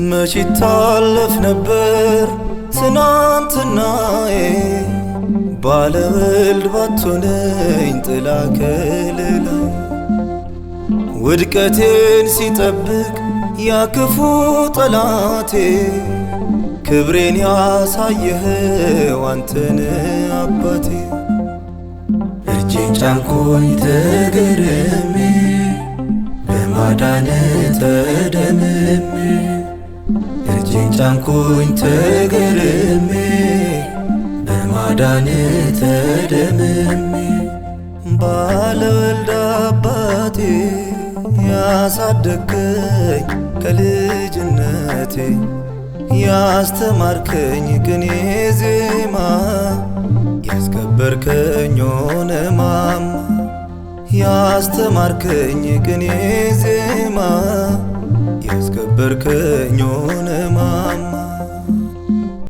መች ይታለፍ ነበር ትናንትናዬ ባለወልድ ባትሆነኝ ጥላ ከለላይ ውድቀቴን ሲጠብቅ ያክፉ ጠላቴ ክብሬን ያሳየኸው አንተን አባቴ እጄን ጫንኩኝ ተገርሜ በማዳን ተደምሜ እጄን ጫንኩኝ ተገርሜ በማዳን ተደምሜ ባለወልድ አባቴ ያሳደገኝ ከልጅነቴ ያስተማርከኝ ቅኔ ዜማ ያስከበርከኝ ሆነ ማማ ያስተማርከኝ ቅኔ ዜማ ያስከበርከኝ ሆነ